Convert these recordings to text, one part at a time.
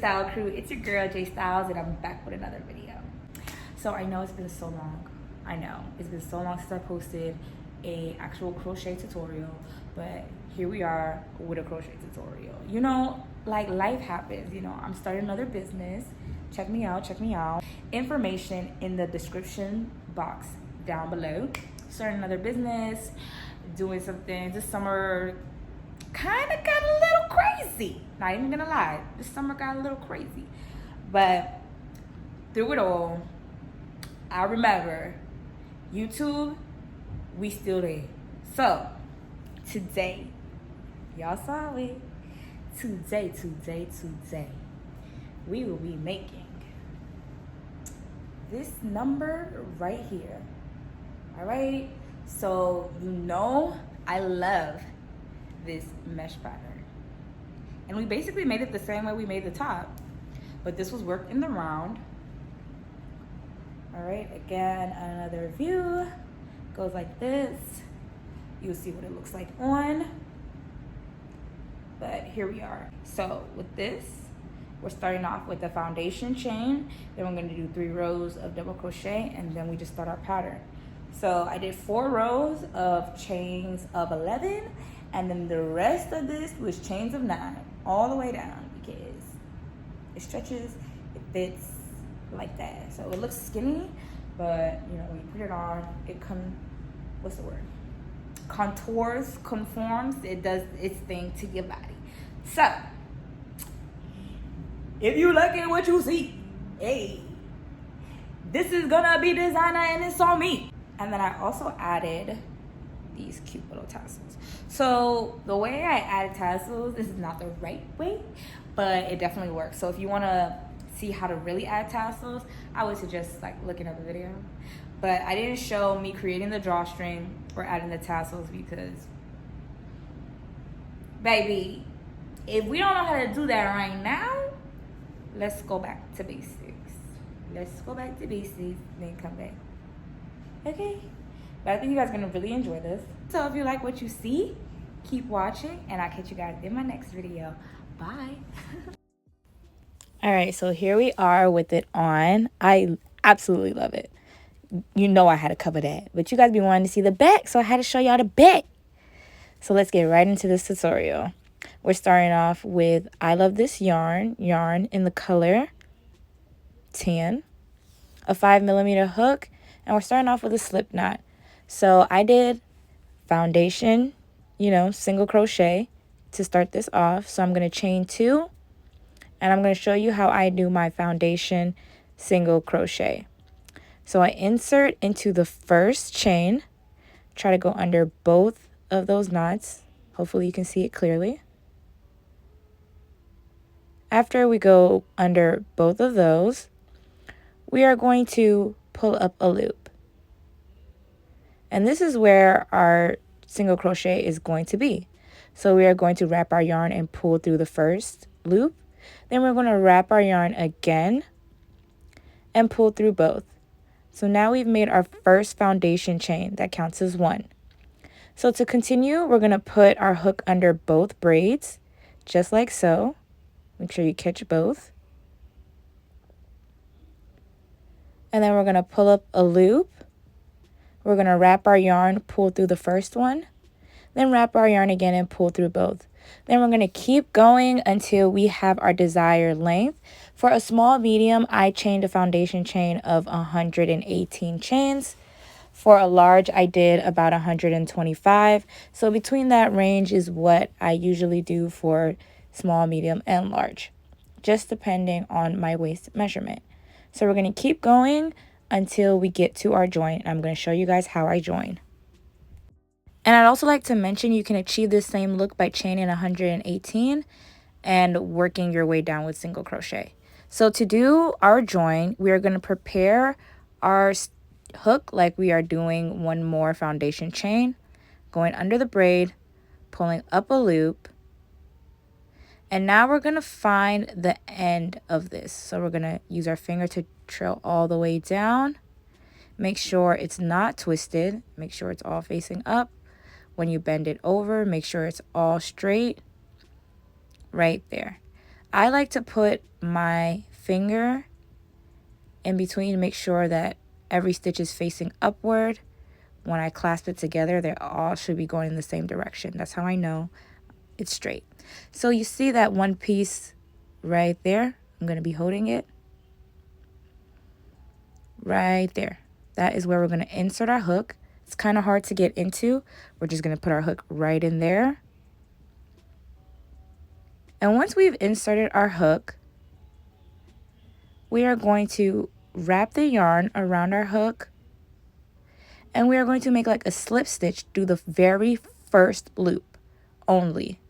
JayStyles crew? It's your girl JayStyles, and I'm back with another video. So I know it's been so long. I know it's been so long since I posted a actual crochet tutorial, but here we are with a crochet tutorial. You know, like life happens. You know, I'm starting another business. Check me out. Check me out. Information in the description box down below. Starting another business, doing something. This summer kind of got a little crazy. Not even gonna lie, this summer got a little crazy. But through it all, I remember YouTube, we still there. So today, y'all saw it. Today, we will be making this number right here. All right. So you know I love this mesh pattern, and we basically made it the same way we made the top, but this was worked in the round. All right, again, another view goes like this. You'll see what it looks like on, but here we are. So with this, we're starting off with the foundation chain, then we're going to do 3 rows of double crochet, and then we just start our pattern. So I did 4 rows of chains of 11, and then the rest of this was chains of 9 all the way down, because it stretches, it fits like that. So it looks skinny, but you know, when you put it on, it what's the word? Conforms, it does its thing to your body. So if you look at what you see, hey, this is gonna be designer and it's on me. And then I also added these cute little tassels. So the way I added tassels, this is not the right way, but it definitely works. So if you wanna see how to really add tassels, I would suggest like looking at the video. But I didn't show me creating the drawstring or adding the tassels because, baby, if we don't know how to do that right now, let's go back to basics. Let's go back to basics, then come back. Okay? But I think you guys are gonna really enjoy this. So if you like what you see, keep watching, and I'll catch you guys in my next video. Bye. All right, so here we are with it on. I absolutely love it. You know I had to cover that, but you guys be wanting to see the back, so I had to show y'all the back. So let's get right into this tutorial. We're starting off with I love this yarn in the color tan, a 5mm hook, and we're starting off with a slip knot. So I did foundation, you know, single crochet to start this off. So I'm going to chain 2, and I'm going to show you how I do my foundation single crochet. So I insert into the first chain, try to go under both of those knots. Hopefully you can see it clearly. After we go under both of those, we are going to pull up a loop. And this is where our single crochet is going to be. So we are going to wrap our yarn and pull through the first loop. Then we're going to wrap our yarn again and pull through both. So now we've made our first foundation chain. That counts as 1. So to continue, we're going to put our hook under both braids, just like so. Make sure you catch both. And then we're going to pull up a loop. We're going to wrap our yarn, pull through the first one, then wrap our yarn again and pull through both. Then we're going to keep going until we have our desired length. For a small medium, I chained a foundation chain of 118 chains. For a large, I did about 125. So between that range is what I usually do for small, medium, and large, just depending on my waist measurement. So we're going to keep going until we get to our join. I'm going to show you guys how I join. And I'd also like to mention you can achieve this same look by chaining 118 and working your way down with single crochet. So to do our join, we are going to prepare our hook like we are doing one more foundation chain, going under the braid, pulling up a loop, and now we're going to find the end of this. So we're going to use our finger to trail all the way down. Make sure it's not twisted. Make sure it's all facing up. When you bend it over, make sure it's all straight right there. I like to put my finger in between to make sure that every stitch is facing upward. When I clasp it together, they all should be going in the same direction. That's how I know it's straight. So you see that one piece right there? I'm going to be holding it right there. That is where we're going to insert our hook. It's kind of hard to get into. We're just going to put our hook right in there. And once we've inserted our hook, we are going to wrap the yarn around our hook, and we are going to make like a slip stitch through the very first loop only.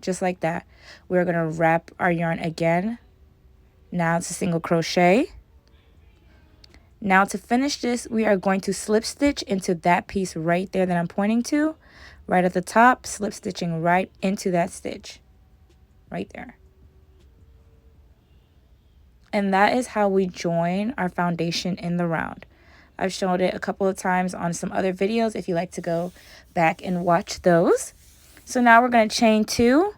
Just like that. We're going to wrap our yarn again. Now it's a single crochet. Now to finish this, we are going to slip stitch into that piece right there that I'm pointing to. Right at the top, slip stitching right into that stitch. Right there. And that is how we join our foundation in the round. I've showed it a couple of times on some other videos if you like to go back and watch those. So now we're going to chain 2,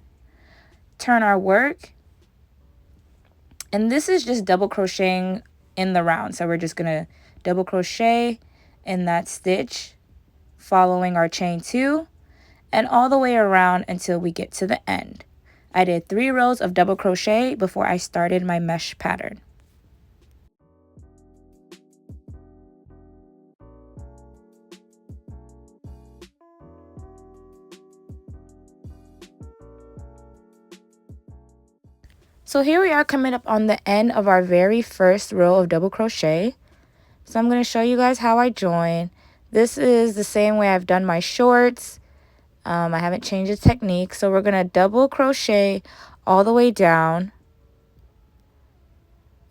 turn our work, and this is just double crocheting in the round. So we're just going to double crochet in that stitch following our chain 2 and all the way around until we get to the end. I did 3 rows of double crochet before I started my mesh pattern. So here we are coming up on the end of our very first row of double crochet. So I'm going to show you guys how I join. This is the same way I've done my shorts. I haven't changed the technique. So we're going to double crochet all the way down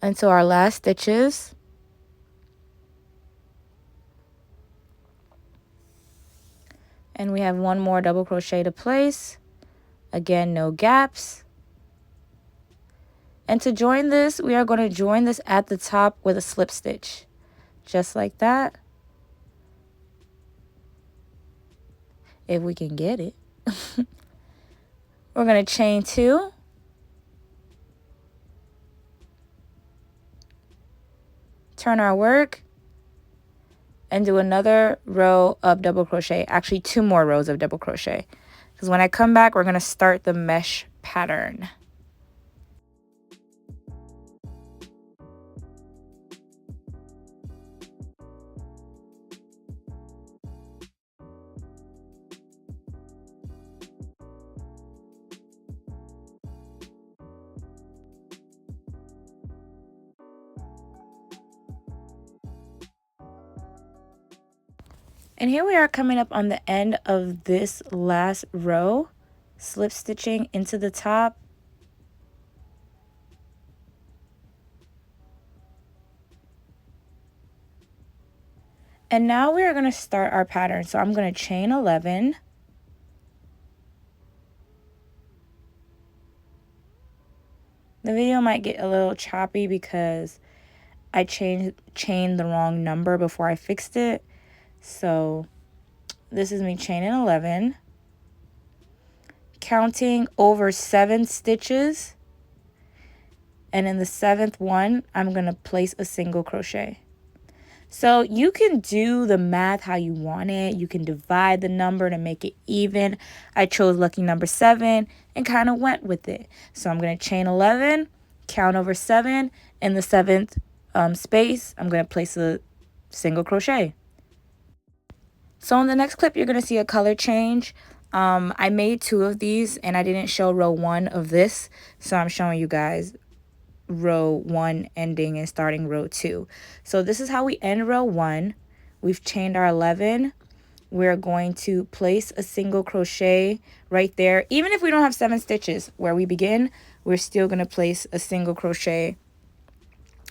until our last stitches. And we have one more double crochet to place. Again, no gaps. And to join this, we are going to join this at the top with a slip stitch. Just like that. If we can get it. We're going to chain 2. Turn our work. And do another row of double crochet. Actually, 2 more rows of double crochet. Because when I come back, we're going to start the mesh pattern. And here we are coming up on the end of this last row, slip stitching into the top. And now we are going to start our pattern. So I'm going to chain 11. The video might get a little choppy because I chained the wrong number before I fixed it. So this is me chaining 11, counting over 7 stitches, and in the 7th one, I'm going to place a single crochet. So you can do the math how you want it. You can divide the number to make it even. I chose lucky number 7 and kind of went with it. So I'm going to chain 11, count over 7, in the 7th space, I'm going to place a single crochet. So in the next clip, you're going to see a color change. I made 2 of these and I didn't show row 1 of this. So I'm showing you guys row 1 ending and starting row 2. So this is how we end row 1. We've chained our 11. We're going to place a single crochet right there. Even if we don't have 7 stitches where we begin, we're still going to place a single crochet.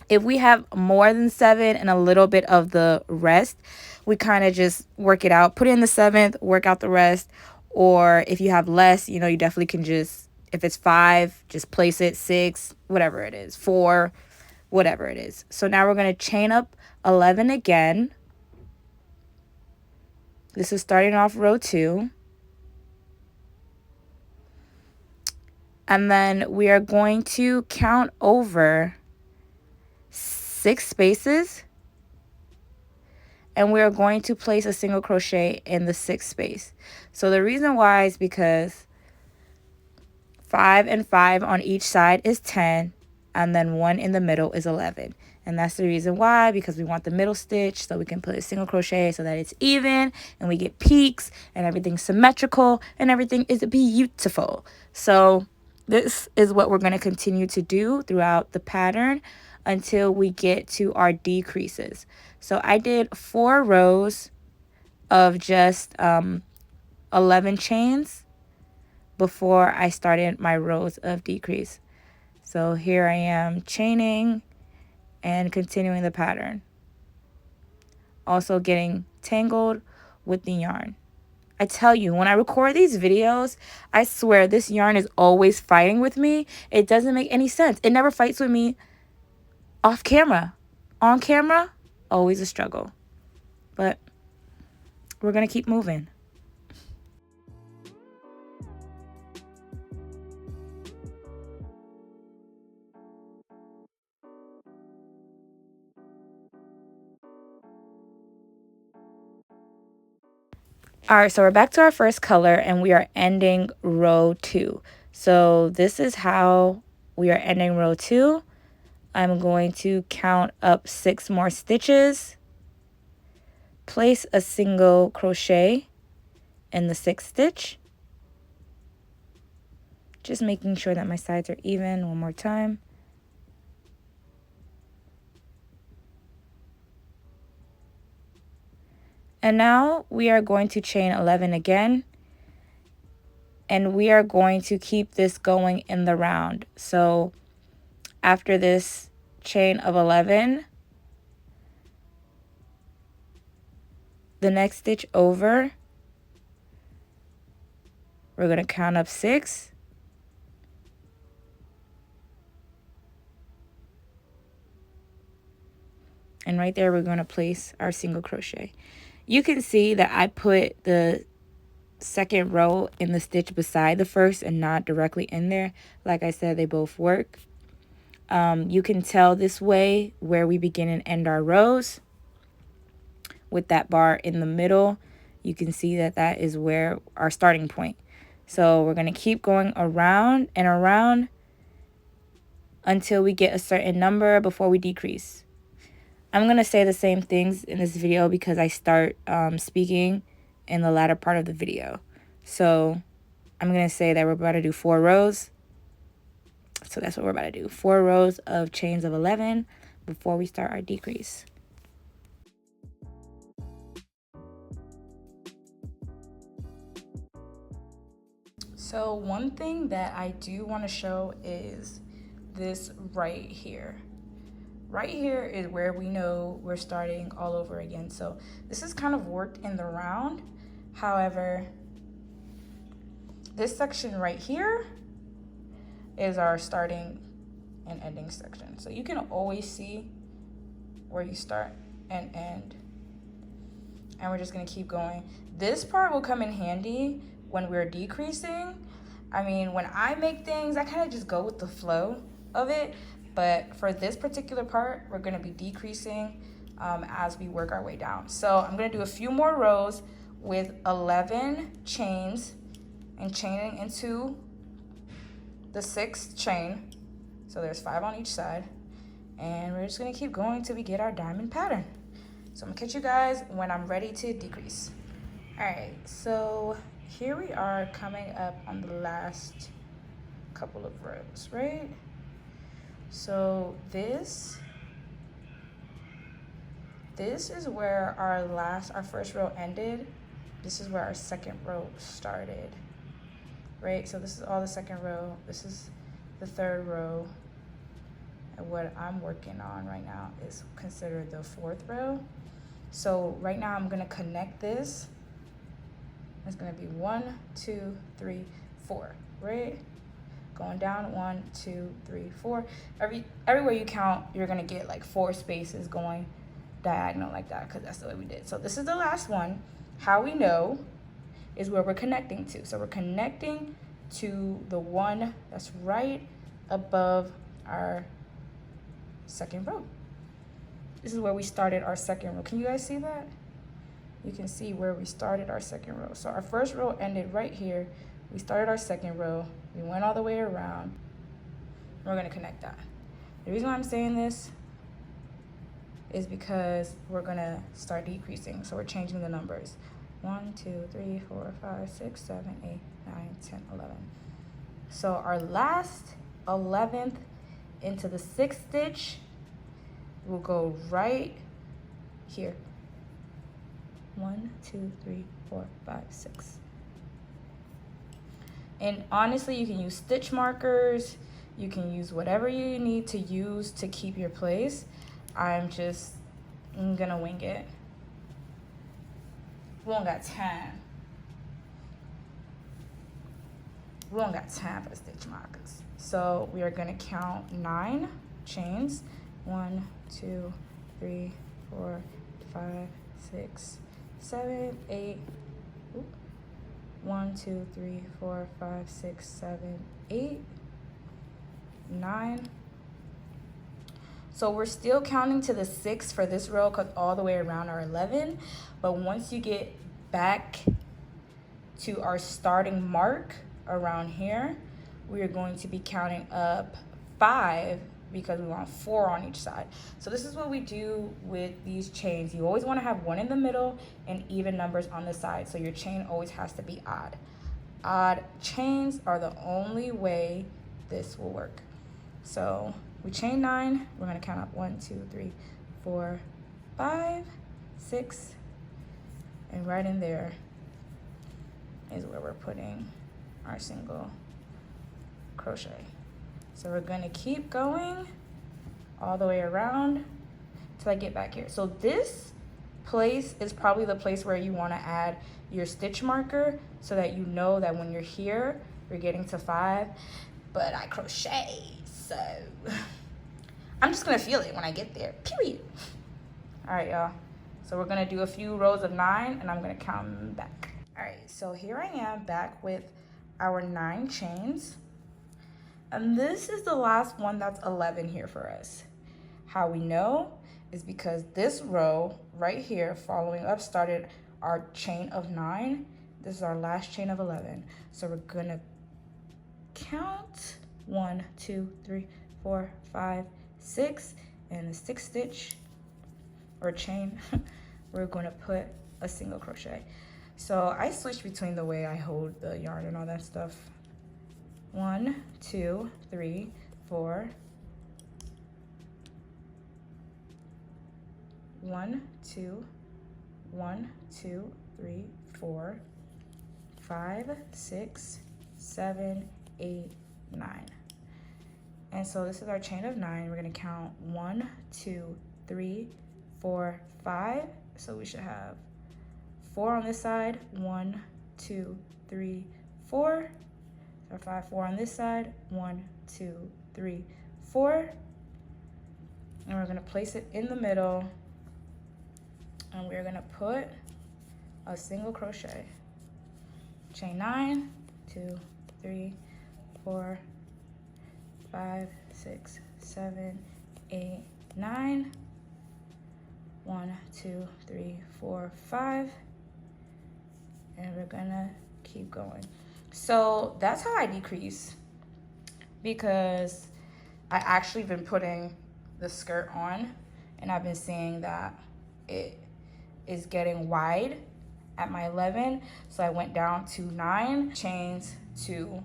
If we have more than 7 and a little bit of the rest, we kind of just work it out. Put in the 7th, work out the rest. Or if you have less, you know, you definitely can just, if it's 5, just place it, 6, whatever it is, 4, whatever it is. So now we're going to chain up 11 again. This is starting off row 2. And then we are going to count over 6 spaces, and we are going to place a single crochet in the 6th space. So the reason why is because 5 and 5 on each side is 10, and then 1 in the middle is 11. And that's the reason why, because we want the middle stitch so we can put a single crochet so that it's even and we get peaks and everything's symmetrical and everything is beautiful. So this is what we're going to continue to do throughout the pattern until we get to our decreases. So I did 4 rows of just 11 chains before I started my rows of decrease. So here I am chaining and continuing the pattern. Also getting tangled with the yarn. I tell you, when I record these videos, I swear this yarn is always fighting with me. It doesn't make any sense. It never fights with me off camera. On camera, always a struggle. But we're going to keep moving. All right, so we're back to our first color and we are ending row 2. So this is how we are ending row 2. I'm going to count up 6 more stitches, place a single crochet in the 6th stitch, just making sure that my sides are even one more time. And now we are going to chain 11 again, and we are going to keep this going in the round. So after this chain of 11, the next stitch over, we're going to count up 6. And right there, we're going to place our single crochet. You can see that I put the second row in the stitch beside the first and not directly in there. Like I said, they both work. You can tell this way where we begin and end our rows. With that bar in the middle, you can see that that is where our starting point. So we're going to keep going around and around until we get a certain number before we decrease. I'm going to say the same things in this video because I start speaking in the latter part of the video. So I'm going to say that we're about to do 4 rows. So that's what we're about to do. 4 rows of chains of 11 before we start our decrease. So one thing that I do want to show is this right here. Right here is where we know we're starting all over again. So this is kind of worked in the round. However, this section right here is our starting and ending section. So you can always see where you start and end. And we're just gonna keep going. This part will come in handy when we're decreasing. I mean, when I make things, I kind of just go with the flow of it. But for this particular part, we're going to be decreasing as we work our way down. So I'm going to do a few more rows with 11 chains and chaining into the 6th chain. So there's 5 on each side. And we're just going to keep going till we get our diamond pattern. So I'm going to catch you guys when I'm ready to decrease. All right, so here we are coming up on the last couple of rows, right? So this is where our first row ended. This is where our second row started, right? So this is all the second row. This is the third row. And what I'm working on right now is considered the 4th row. So right now I'm gonna connect this. It's gonna be 1, 2, 3, 4, right? Going down 1, 2, 3, 4. Everywhere you count, you're gonna get like 4 spaces going diagonal like that, because that's the way we did. So this is the last one. How we know is where we're connecting to. So we're connecting to the one that's right above our second row. This is where we started our second row. Can you guys see that? You can see where we started our second row. So our first row ended right here. We started our second row. We went all the way around. We're gonna connect that. The reason why I'm saying this is because we're gonna start decreasing. So we're changing the numbers. 1, 2, 3, 4, 5, 6, 7, 8, 9, 10, 11. So our last 11th into the 6th stitch will go right here. 1, 2, 3, 4, 5, 6. And honestly, you can use stitch markers. You can use whatever you need to use to keep your place. I'm gonna wing it. We don't got time. We don't got time for stitch markers. So we are gonna count 9 chains. 1, 2, 3, 4, 5, 6, 7, 8. 1, 2, 3, 4, 5, 6, 7, 8, 9. So we're still counting to the 6 for this row because all the way around are 11. But once you get back to our starting mark around here, we are going to be counting up 5 because we want 4 on each side. So this is what we do with these chains. You always want to have one in the middle and even numbers on the side. So your chain always has to be odd. Odd chains are the only way this will work. So we chain 9. We're going to count up 1, 2, 3, 4, 5, 6. And right in there is where we're putting our single crochet. So we're gonna keep going all the way around till I get back here. So this place is probably the place where you wanna add your stitch marker so that you know that when you're here, you're getting to 5. But I crochet, so I'm just gonna feel it when I get there, period. All right, y'all. So we're gonna do a few rows of 9 and I'm gonna count them back. All right, so here I am back with our 9 chains. And this is the last one that's 11 here for us. How we know is because this row right here following up started our chain of 9. This is our last chain of 11. So we're gonna count 1, 2, 3, 4, 5, 6, and the 6th stitch or chain, we're gonna put a single crochet. So I switch between the way I hold the yarn and all that stuff. 1, 2, 3, 4. 1, 2, 1, 2, 3, 4, 5, 6, 7, 8, 9. And so this is our chain of 9. We're gonna count 1, 2, 3, 4, 5. So we should have 4 on this side. 1, 2, 3, 4. So 5, 4 on this side. 1, 2, 3, 4. And we're gonna place it in the middle. And we're gonna put a single crochet. Chain 9, 2, 3, 4, 5, 6, 7, 8, 9. 1, 2, 3, 4, 5. And we're gonna keep going. So that's how I decrease, because I actually been putting the skirt on and I've been seeing that it is getting wide at my 11. So I went down to 9 chains to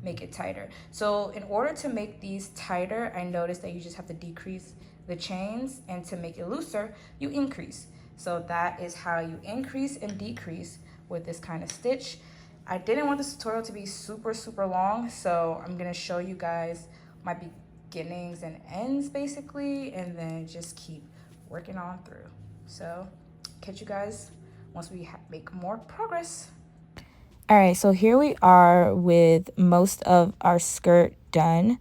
make it tighter. So in order to make these tighter, I noticed that you just have to decrease the chains, and to make it looser, you increase. So that is how you increase and decrease with this kind of stitch. I didn't want this tutorial to be super long, so I'm gonna show you guys my beginnings and ends basically, and then just keep working on through. So catch you guys once we make more progress. All right, so here we are with most of our skirt done.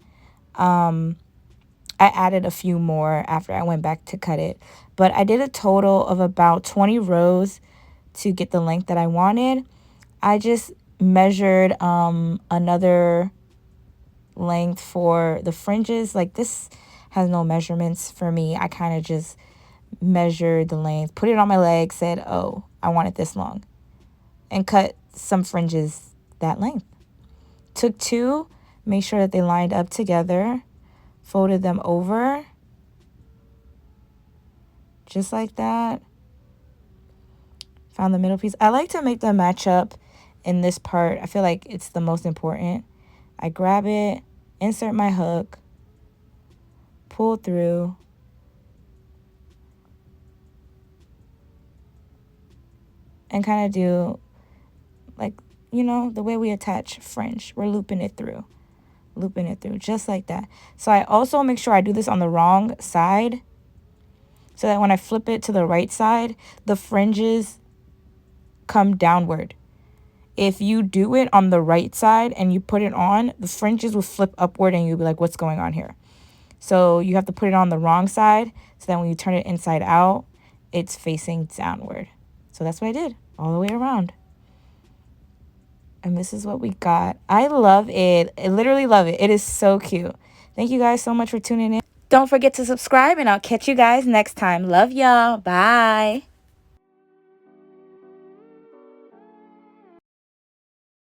I added a few more after I went back to cut it, but I did a total of about 20 rows to get the length that I wanted. I just measured another length for the fringes. Like, this has no measurements for me. I kind of just measured the length, put it on my leg, said, oh, I want it this long, and cut some fringes that length. Took two, made sure that they lined up together, folded them over just like that. Found the middle piece. I like to make them match up in this part. I feel like it's the most important. I grab it, insert my hook, pull through, and kind of do like, you know, the way we attach fringe. We're looping it through just like that. So I also make sure I do this on the wrong side so that when I flip it to the right side, the fringes come downward. If you do it on the right side and you put it on, the fringes will flip upward and you'll be like, what's going on here? So you have to put it on the wrong side so that when you turn it inside out, it's facing downward. So that's what I did all the way around. And this is what we got. I love it. I literally love it. It is so cute. Thank you guys so much for tuning in. Don't forget to subscribe, and I'll catch you guys next time. Love y'all. Bye.